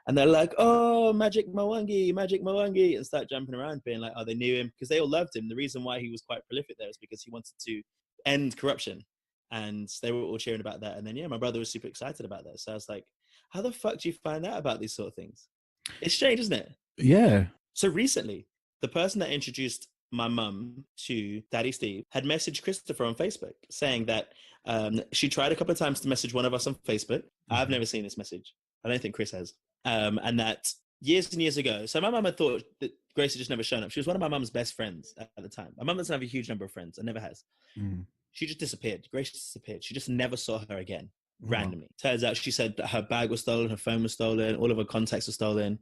And they're like, oh, Magic Mwangi, and start jumping around, being like, oh, they knew him because they all loved him. The reason why he was quite prolific there is because he wanted to end corruption. And they were all cheering about that. And then, yeah, my brother was super excited about that. So I was like, how the fuck do you find out about these sort of things? It's strange, isn't it? Yeah. So recently, the person that introduced my mum to Daddy Steve had messaged Christopher on Facebook saying that she tried a couple of times to message one of us on Facebook. I've never seen this message. I don't think Chris has. And that years and years ago, so my mum had thought that Grace had just never shown up. She was one of my mum's best friends at the time. My mum doesn't have a huge number of friends and never has. She just disappeared. Grace disappeared. She just never saw her again, randomly. Turns out she said that her bag was stolen, her phone was stolen, all of her contacts were stolen.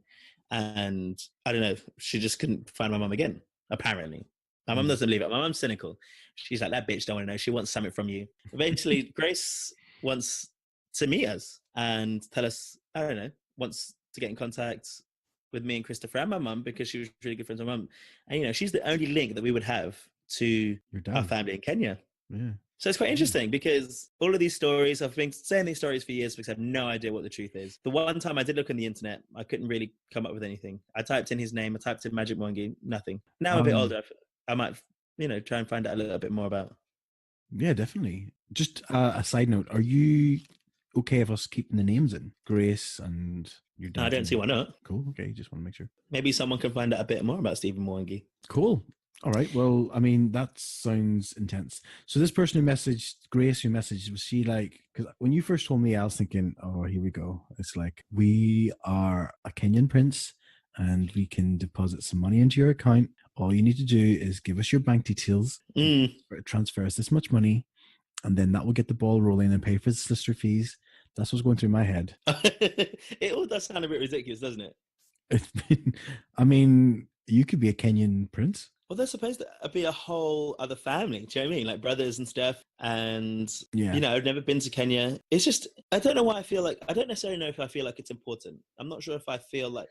And I don't know, she just couldn't find my mum again, apparently. My mum doesn't believe it. My mum's cynical. She's like, that bitch don't want to know. She wants something from you. Eventually, Grace wants to meet us and tell us, I don't know, wants to get in contact with me and Christopher and my mum because she was really good friends with my mum. And, you know, she's the only link that we would have to our family in Kenya. Yeah. So it's quite interesting because all of these stories, I've been saying these stories for years because I have no idea what the truth is. The one time I did look on the internet, I couldn't really come up with anything. I typed in his name, I typed in Magic Mwangi, nothing. Now I'm a bit older, I might, you know, try and find out a little bit more about. Yeah, definitely. Just a side note, are you okay if us keeping the names in? Grace and your dad? I don't see why not. Cool, okay, just want to make sure. Maybe someone can find out a bit more about Stephen Mwangi. Cool. All right. Well, I mean, that sounds intense. So this person who messaged, Grace who messaged, was she like, because when you first told me, I was thinking, oh, here we go. It's like, we are a Kenyan prince and we can deposit some money into your account. All you need to do is give us your bank details, transfer us this much money, and then that will get the ball rolling and pay for the solicitor fees. That's what's going through my head. It all does sound a bit ridiculous, doesn't it? I mean, you could be a Kenyan prince. Well, they're supposed to be a whole other family. Do you know what I mean? Like brothers and stuff. And, you know, I've never been to Kenya. It's just, I don't know why I feel like, I don't necessarily know if I feel like it's important. I'm not sure if I feel like,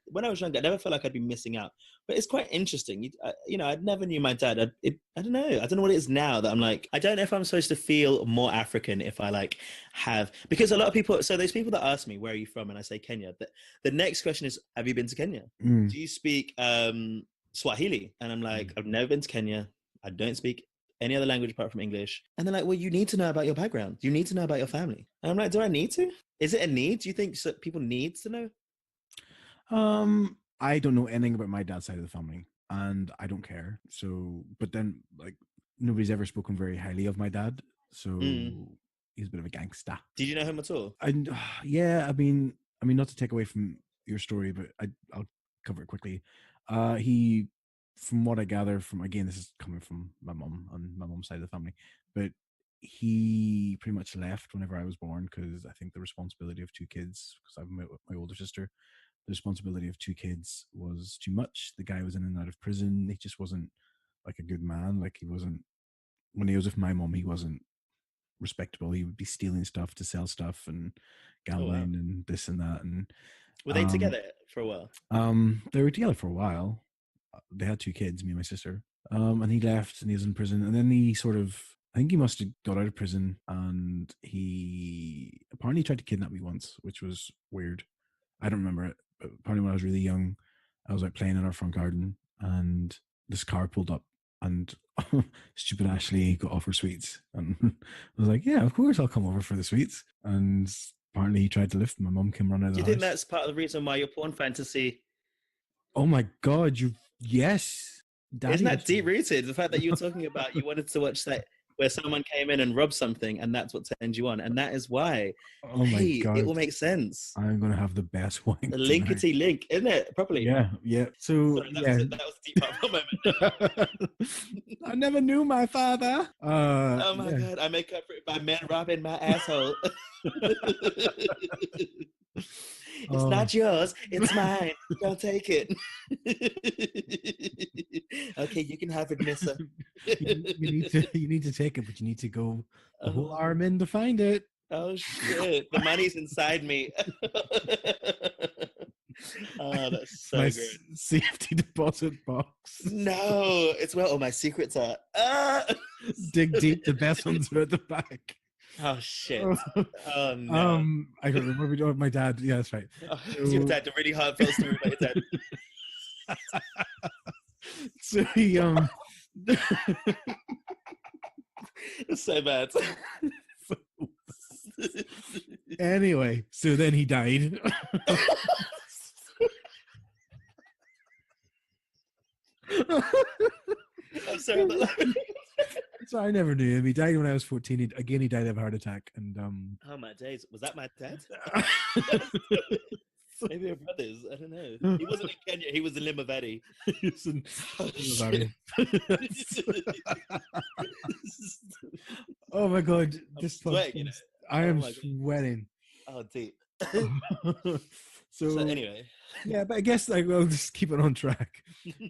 when I was younger, I never felt like I'd be missing out. But it's quite interesting. You know, I never knew my dad. I don't know. I don't know what it is now that I'm like, I don't know if I'm supposed to feel more African if I like have, because a lot of people, so there's people that ask me, where are you from? And I say Kenya. But the next question is, have you been to Kenya? Do you speak Swahili? And I'm like, I've never been to Kenya. I don't speak any other language apart from English. And they're like, well, you need to know about your background. You need to know about your family. And I'm like, do I need to? Is it a need? Do you think people need to know? I don't know anything about my dad's side of the family and I don't care. So, but then like nobody's ever spoken very highly of my dad. So he's a bit of a gangster. Did you know him at all? Yeah, I mean, not to take away from your story, but I'll cover it quickly. He, from what I gather from, again, this is coming from my mum on my mum's side of the family, but he pretty much left whenever I was born because I think the responsibility of two kids, because I'm my older sister, the responsibility of two kids was too much. The guy was in and out of prison. He just wasn't like a good man. Like he wasn't, when he was with my mum, he wasn't respectable. He would be stealing stuff to sell stuff and gambling and this and that. And were they together for a while? They were together for a while. They had two kids, me and my sister. And he left and he was in prison. And then he sort of, I think he must have got out of prison and he apparently tried to kidnap me once, which was weird. I don't remember it, but apparently when I was really young, I was like playing in our front garden and this car pulled up and stupid Ashley got offered sweets. And I was like, yeah, of course I'll come over for the sweets. And apparently he tried to lift. My mum came running out of the house. Do you think that's part of the reason why your porn fantasy? Oh my God, yes. Daddy, isn't that deep-rooted? The fact that you were talking about you wanted to watch that where someone came in and robbed something and that's what turned you on. And that is why. Oh my God. It will make sense. I'm going to have the best wine. The linkety link, isn't it? Properly. Yeah. So, sorry, that was a deep part of my moment. I never knew my father. Oh my God. I make up for it by men robbing my asshole. It's not yours, it's mine. Don't take it. Okay, you can have it, Missa. You need to take it, but you need to go the whole arm in to find it. Oh shit! The money's inside me. Oh, that's so my good. Safety deposit box. No, it's where all my secrets are. Dig deep. The best ones are at the back. Oh shit! Oh no! I don't remember. We don't have my dad. Yeah, that's right. Oh, your dad, a really heartfelt story about your dad. So he It's so bad. Anyway, so then he died. I'm sorry about that. So I never knew him. He died when I was 14. He died of a heart attack. And oh my days, was that my dad? Maybe we're brothers. I don't know. He wasn't in Kenya. He was in Limavady. Oh my god! Sweating, I am sweating. Oh, deep. So anyway, yeah, but I guess I'll just keep it on track.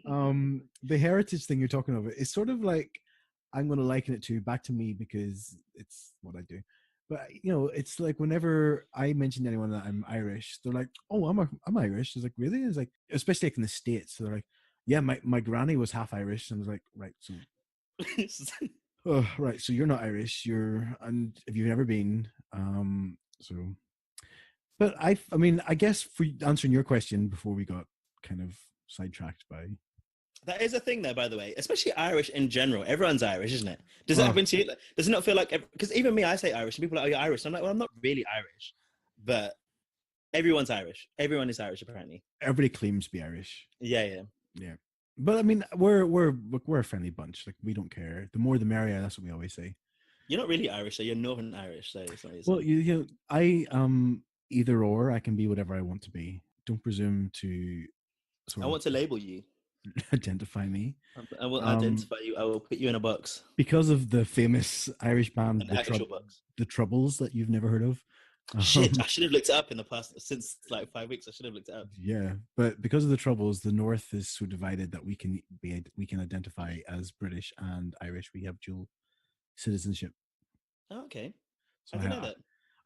The heritage thing you're talking about is sort of like, I'm going to liken it to back to me because it's what I do. But it's like whenever I mention to anyone that I'm Irish, they're like, "Oh, I'm Irish." It's like, really? It's like, especially like in the States, they're like, "Yeah, my granny was half Irish," and I was like, "Right, so." Oh, right. So you're not Irish. And if you've never been, so. But I mean, I guess for answering your question before we got kind of sidetracked by. That is a thing, though, by the way, especially Irish in general. Everyone's Irish, isn't it? Does that happen to you? Does it not feel like, because even me, I say Irish, and people are like, "Oh, you're Irish." I'm like, well, I'm not really Irish, but everyone's Irish. Everyone is Irish, apparently. Everybody claims to be Irish. Yeah. But I mean, we're a friendly bunch. Like, we don't care. The more, the merrier. That's what we always say. You're not really Irish, so you're Northern Irish. So it's not well, I either or. I can be whatever I want to be. Don't presume to. I want to label you. Identify me. I will identify you. I will put you in a box. Because of the famous Irish band, the Troubles, that you've never heard of. Shit, I should have looked it up in the past. Since like 5 weeks, I should have looked it up. Yeah, but because of the Troubles, the North is so divided that we can identify as British and Irish. We have dual citizenship. Oh, okay. So I didn't know that.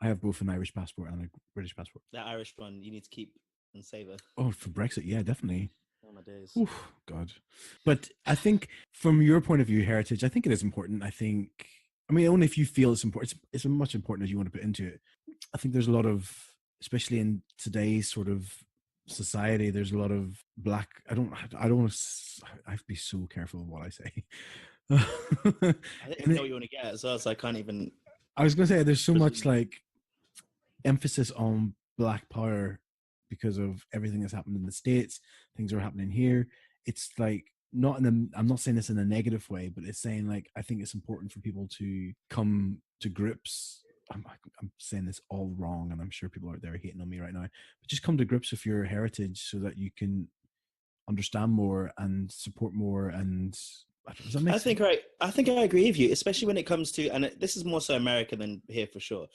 I have both an Irish passport and a British passport. That Irish one you need to keep and savor. Oh, for Brexit, yeah, definitely. Oh my days. Oof, God. But I think from your point of view, heritage, I think it is important. I mean, only if you feel it's important. It's as much important as you want to put into it. I think there's a lot of, especially in today's sort of society, there's a lot of black. I have to be so careful of what I say. I think you know what you want to get as well, so I can't even. I was going to say there's so much like emphasis on black power because of everything that's happened in the States. Things are happening here. It's like I'm not saying this in a negative way, but it's saying like, I think it's important for people to come to grips. I'm saying this all wrong, and I'm sure people out there are hating on me right now, but just come to grips with your heritage so that you can understand more and support more. And does that make sense? I think I agree with you, especially when it comes to, and this is more so America than here for sure.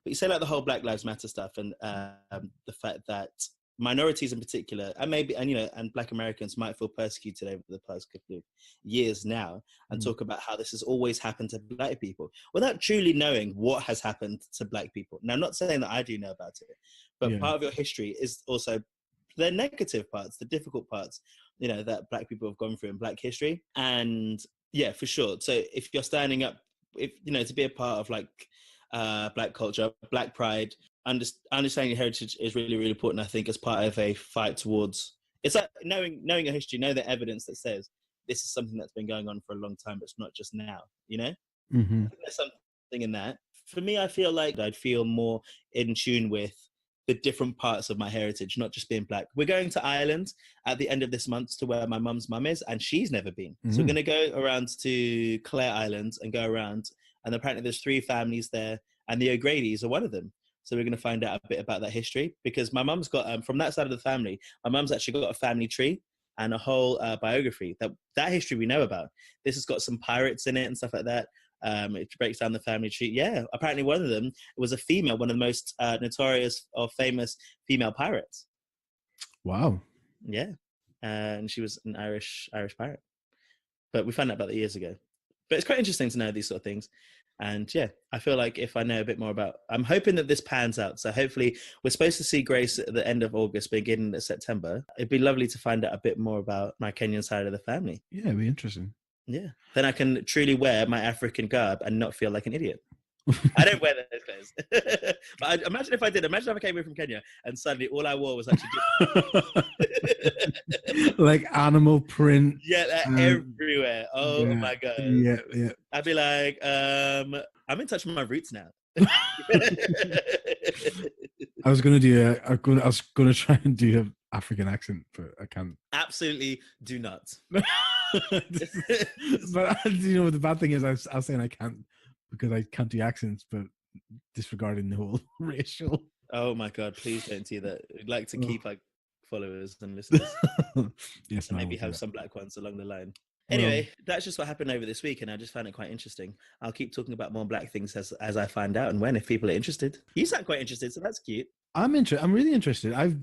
But you say like the whole Black Lives Matter stuff, and the fact that minorities in particular, and Black Americans might feel persecuted over the past couple of years now, and talk about how this has always happened to Black people without truly knowing what has happened to Black people. Now, I'm not saying that I do know about it, but part of your history is also the negative parts, the difficult parts, that Black people have gone through in Black history. And yeah, for sure. So if you're standing up, to be a part of like Black culture, Black pride, understanding your heritage is really, really important, I think, as part of a fight towards, it's like knowing your history, know the evidence that says this is something that's been going on for a long time, but it's not just now, Mm-hmm. I think there's something in that. For me, I feel like I'd feel more in tune with the different parts of my heritage, not just being Black. We're going to Ireland at the end of this month to where my mum's mum is, and she's never been. So we're going to go around to Clare Island and go around, and apparently there's 3 families there, and the O'Grady's are one of them. So we're going to find out a bit about that history, because my mum's got, from that side of the family, my mum's actually got a family tree and a whole biography. That history we know about. This has got some pirates in it and stuff like that. It breaks down the family tree. Yeah, apparently one of them was a female, one of the most notorious or famous female pirates. Wow. Yeah, and she was an Irish pirate. But we found out about that years ago. But it's quite interesting to know these sort of things. And yeah, I feel like if I know a bit more about, I'm hoping that this pans out. So hopefully we're supposed to see Grace at the end of August, beginning of September. It'd be lovely to find out a bit more about my Kenyan side of the family. Yeah, it'd be interesting. Yeah. Then I can truly wear my African garb and not feel like an idiot. I don't wear those clothes. But imagine if I did. Imagine if I came in from Kenya and suddenly all I wore was actually like animal print. Yeah, everywhere. Oh yeah, my God. Yeah. I'd be like, I'm in touch with my roots now. I was gonna try and do an African accent, but I can't. Absolutely do not. But the bad thing is, I was saying I can't because I can't do accents, but disregarding the whole racial. Oh my God! Please don't do that. We'd like to keep like followers and listeners. Yes, and no, maybe have some black ones along the line. Anyway, that's just what happened over this week, and I just found it quite interesting. I'll keep talking about more black things as I find out and when, if people are interested. You sound quite interested, so that's cute. I'm really interested. I've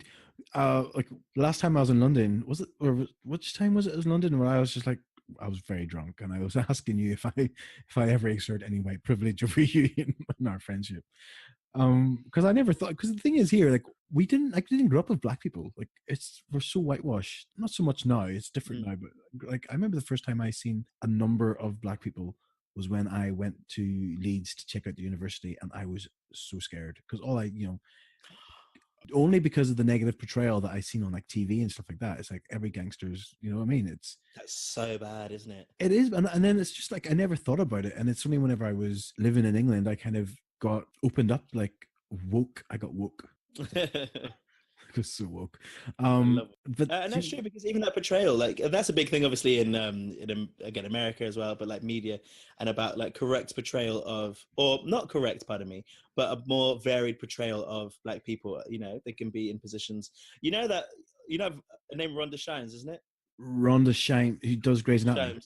like last time I was in London, was it, or which time was it? It was London where I was just like, I was very drunk, and I was asking you if I ever exert any white privilege over you in our friendship. Because I never thought. Because the thing is here, like I didn't grow up with black people. Like we're so whitewashed. Not so much now. It's different now. But like I remember the first time I seen a number of black people was when I went to Leeds to check out the university, and I was so scared because only because of the negative portrayal that I seen on like TV and stuff like that. It's like every gangster's, you know what I mean? That's so bad, isn't it? It is, and then it's just like I never thought about it, and it's only whenever I was living in England I kind of got opened up, like woke. I got woke. I was so woke. But and that's true because even that portrayal, like that's a big thing, obviously in again America as well, but like media and about like correct portrayal of, or not correct, pardon me, but a more varied portrayal of black people. You know, they can be in positions. You know that a name Rhonda Shines, isn't it? Rhonda Shines, who does Grey's Anatomy.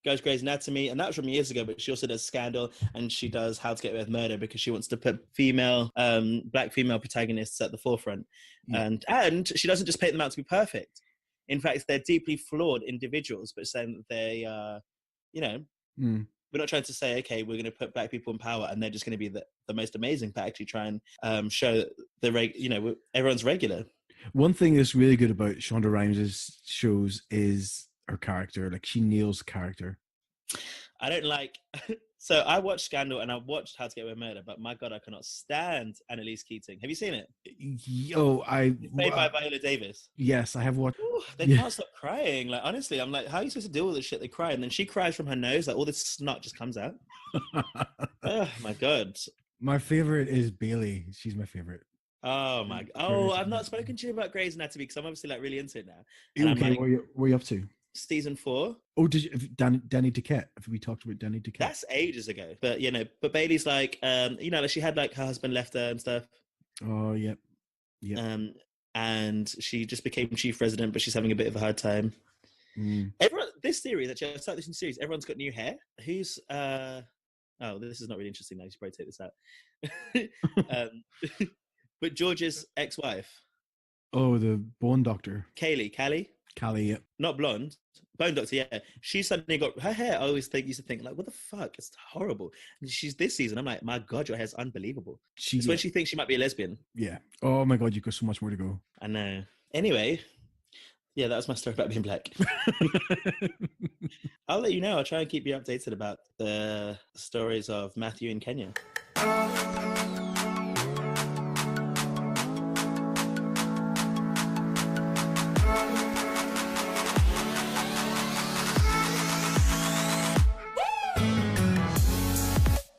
Goes Grey's Anatomy, and that was from years ago, but she also does Scandal, and she does How to Get Away with Murder because she wants to put black female protagonists at the forefront. And she doesn't just paint them out to be perfect. In fact, they're deeply flawed individuals, but saying that they are, we're not trying to say, okay, we're going to put black people in power and they're just going to be the most amazing, but actually try and show that everyone's regular. One thing that's really good about Shonda Rhimes' shows is her character. Like she nails character. I don't like. So I watched Scandal and I watched How to Get Away with Murder, but my God, I cannot stand Annalise Keating. Have you seen it? Played by Viola Davis. Yes, I have watched. Ooh, they can't stop crying. Like honestly, I'm like, how are you supposed to deal with this shit? They cry, and then she cries from her nose. Like all this snot just comes out. Oh my God. My favorite is Bailey. She's my favorite. Oh my God. Oh, I've not spoken to you about Grey's Anatomy because I'm obviously like really into it now. Okay, like, where are you up to? Season 4. Oh, did you Danny Duquette? Have we talked about Danny Duquette? That's ages ago. But but Bailey's like like she had like her husband left her and stuff. Oh yep. And she just became chief resident, but she's having a bit of a hard time. Everyone, this series actually, I started this new series. Everyone's got new hair. Who's oh, this is not really interesting now. You should probably take this out. But George's ex-wife. Oh, the Bone Doctor. Callie, yeah. Not blonde. Bone Doctor, yeah. She suddenly got her hair. I always used to think like, what the fuck? It's horrible. And she's this season. I'm like, my God, your hair's unbelievable. It's when she thinks she might be a lesbian. Yeah. Oh my God, you've got so much more to go. I know. Anyway, yeah, that was my story about being black. I'll let you know. I'll try and keep you updated about the stories of Matthew in Kenya.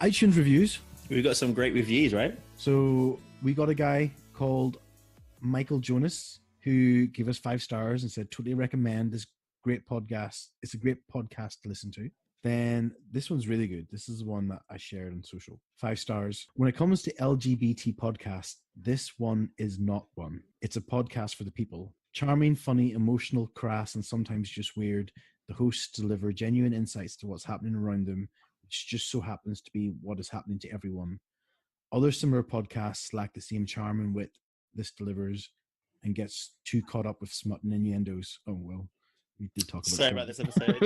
iTunes reviews. We've got some great reviews, right? So we got a guy called Michael Jonas who gave us 5 stars and said, totally recommend this great podcast. It's a great podcast to listen to. Then this one's really good. This is the one that I shared on social. 5 stars. When it comes to LGBT podcasts, this one is not one. It's a podcast for the people. Charming, funny, emotional, crass, and sometimes just weird. The hosts deliver genuine insights to what's happening around them, which just so happens to be what is happening to everyone. Other similar podcasts lack the same charm and wit this delivers and gets too caught up with smut and innuendos. Oh, well, we did talk about Sorry about this episode.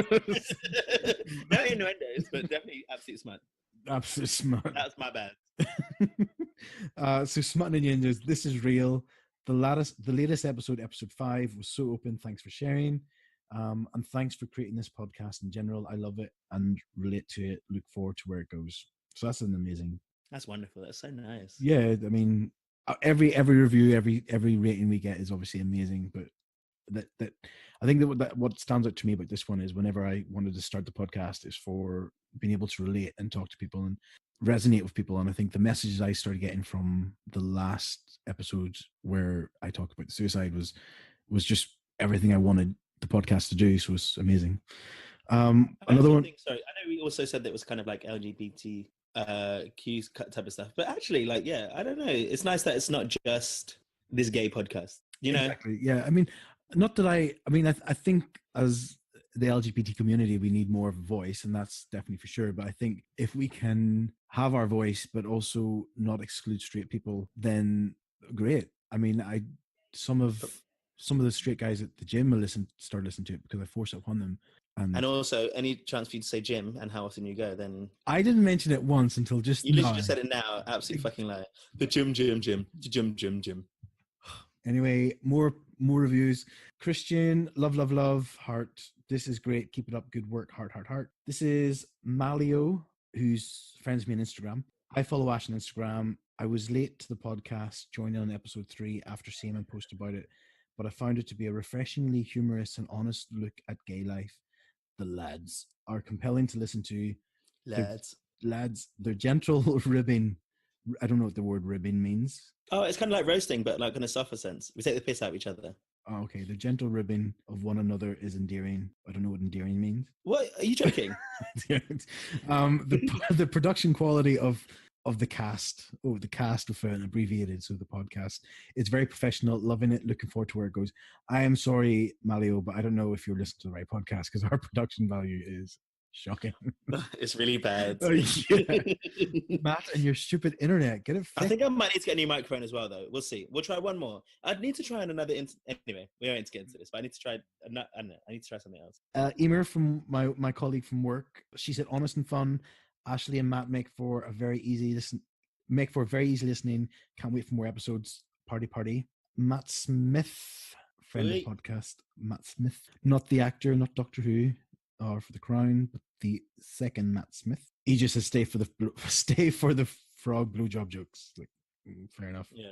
No innuendos, but definitely absolute smut. Absolute smut. That's my bad. So smut and innuendos, this is real. The latest episode 5, was so open. Thanks for sharing. And thanks for creating this podcast in general. I love it and relate to it. Look forward to where it goes. So that's an amazing. That's wonderful. That's so nice. Yeah, I mean, every review, every rating we get is obviously amazing. But that I think that what stands out to me about this one is whenever I wanted to start the podcast is for being able to relate and talk to people and resonate with people. And I think the messages I started getting from the last episode where I talked about suicide was just everything I wanted the podcast to do. So it was amazing. Another one. Sorry, I know we also said that it was kind of like LGBT Q type of stuff, but actually, like, yeah, I don't know. It's nice that it's not just this gay podcast. You know? Exactly. Yeah. I mean, not that I think as the LGBT community, we need more of a voice, and that's definitely for sure. But I think if we can have our voice, but also not exclude straight people, then great. I mean, some of the straight guys at the gym will start listening to it because I force it upon them. And also, any chance for you to say gym and how often you go, then... I didn't mention it once until just You literally just said it now. Absolutely fucking lie. The gym. Anyway, more reviews. Christian, love, heart. This is great. Keep it up. Good work. Heart. This is Malio, who's friends with me on Instagram. I follow Ash on Instagram. I was late to the podcast, joining on episode 3 after seeing him post about it, but I found it to be a refreshingly humorous and honest look at gay life. The lads are compelling to listen to. Lads, they're gentle ribbing. I don't know what the word ribbing means. Oh, it's kind of like roasting, but like in a softer sense. We take the piss out of each other. Oh, okay. The gentle ribbing of one another is endearing. I don't know what endearing means. What? Are you joking? The production quality of the cast. Oh, the cast of an abbreviated, so the podcast. It's very professional. Loving it. Looking forward to where it goes. I am sorry, Malio, but I don't know if you're listening to the right podcast because our production value is shocking. It's really bad. Oh, yeah. Matt and your stupid internet. Get it fixed. I think I might need to get a new microphone as well, though. We'll see. We'll try one more. I'd need to try another... Anyway, we don't need to get into this, but I need to try... I don't know. I need to try something else. Emer from my colleague from work. She said, honest and fun. Ashley and Matt make for very easy listening. Can't wait for more episodes. Party. Matt Smith, friend of the podcast. Matt Smith. Not the actor, not Doctor Who. Or for the Crown, but the second Matt Smith. He just says stay for the frog blowjob jokes. Like, fair enough. Yeah.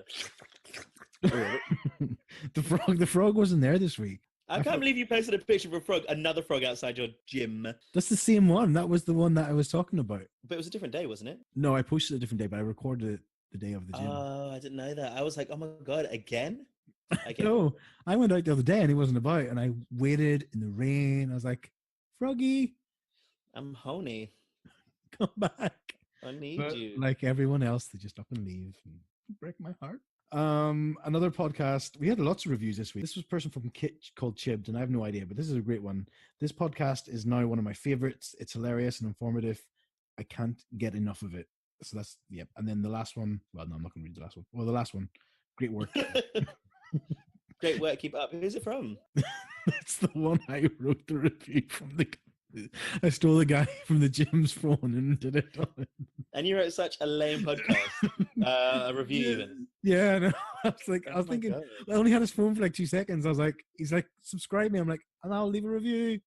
The frog wasn't there this week. I can't believe you posted a picture of a frog, another frog outside your gym. That's the same one. That was the one that I was talking about. But it was a different day, wasn't it? No, I posted a different day, but I recorded it the day of the gym. Oh, I didn't know that. I was like, oh my God, again? No, I went out the other day and he wasn't about, and I waited in the rain. I was like, Froggy, I'm honey. Come back. I need you. Like everyone else, they just up and leave and break my heart. Another podcast. We had lots of reviews this week. This was a person from Kit called Chibbed, and I have no idea, but this is a great one. This podcast is now one of my favorites. It's hilarious and informative. I can't get enough of it. So that's, yep. And then the last one. Well, no, I'm not going to read the last one. Well, the last one. Great work. Great work. Keep it up. Who's it from? It's the one I wrote the review from. I stole the guy from the gym's phone and did it on it. And you wrote such a lame podcast. A review even. Yeah, no. I was thinking, God. I only had his phone for like 2 seconds. I was like, he's like, subscribe me. I'm like, and I'll leave a review.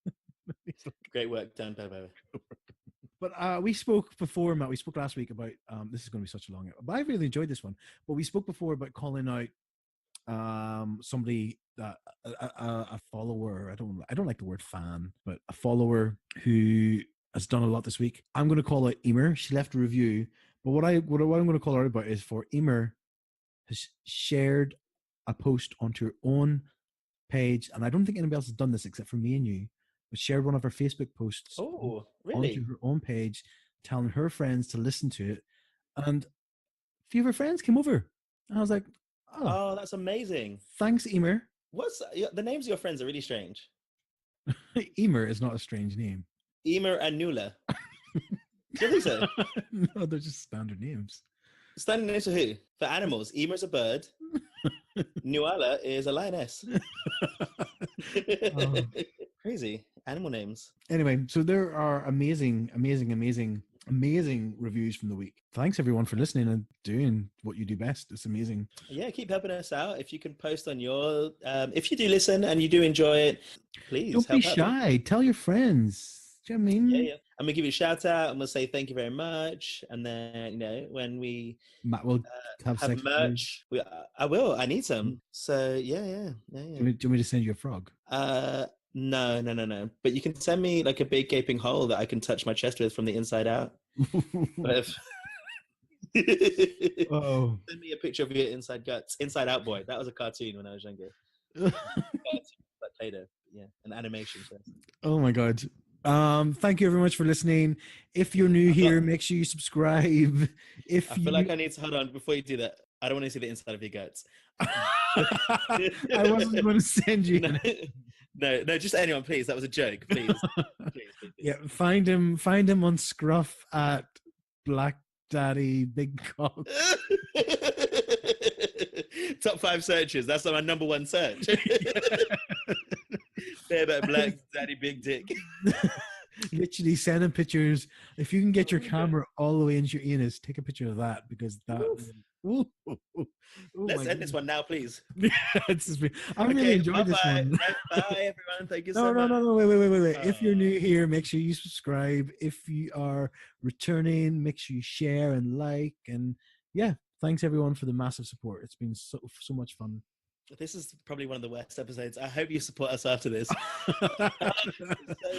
Like, great work done, baby. But we spoke before, Matt. We spoke last week about this is going to be such a long. But I really enjoyed this one. But we spoke before about calling out somebody a follower. I don't like the word fan, but a follower who has done a lot this week. I'm going to call out Emer. She left a review, but what I'm going to call her out about is for Emer has shared a post onto her own page, and I don't think anybody else has done this except for me and you. But shared one of her Facebook posts onto her own page, telling her friends to listen to it, and a few of her friends came over, and I was like, "Oh, that's amazing! Thanks, Emer." What's the names of your friends are really strange. Emer is not a strange name. Emer and Nula. Do you think so? No, they're just standard names. Standing names for who? For animals. Ema is a bird. Nuala is a lioness. Oh. Crazy. Animal names. Anyway, so there are amazing reviews from the week. Thanks everyone for listening and doing what you do best. It's amazing. Yeah, keep helping us out. If you can post on your, if you do listen and you do enjoy it, please Don't be shy. Tell your friends. Do you know what I mean? Yeah. I'm gonna give you a shout out and we'll say thank you very much. And then when we Matt will have merch, I will. I need some. So yeah. Do you want me to send you a frog? No. But you can send me like a big gaping hole that I can touch my chest with from the inside out. But Oh. Send me a picture of your inside guts. Inside Out Boy. That was a cartoon when I was younger. Play-Doh. Yeah, an animation. Oh my god. Thank you very much for listening. If you're new here, make sure you subscribe. I feel like I need to hold on before you do that. I don't want to see the inside of your guts. I wasn't going to send you. No, just anyone, please. That was a joke, please. Please. Yeah, find him on Scruff at Black Daddy Big Cock. Top 5 searches. That's my number 1 search. Bareback Black Daddy Big Dick. Literally send him pictures. If you can get your camera all the way into your anus, take a picture of that because that. Let's end this one now, please. I really enjoyed this one. Bye, everyone. Thank you so much. No. Wait. If you're new here, make sure you subscribe. If you are returning, make sure you share and like. And yeah, thanks everyone for the massive support. It's been so much fun. This is probably one of the worst episodes. I hope you support us after this. It's so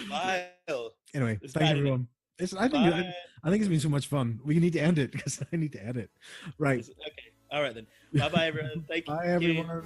vile. Anyway, thanks everyone. I think it's been so much fun. We need to end it because I need to edit. Right. Okay. All right then. Bye, everyone. Thank you. Bye, everyone.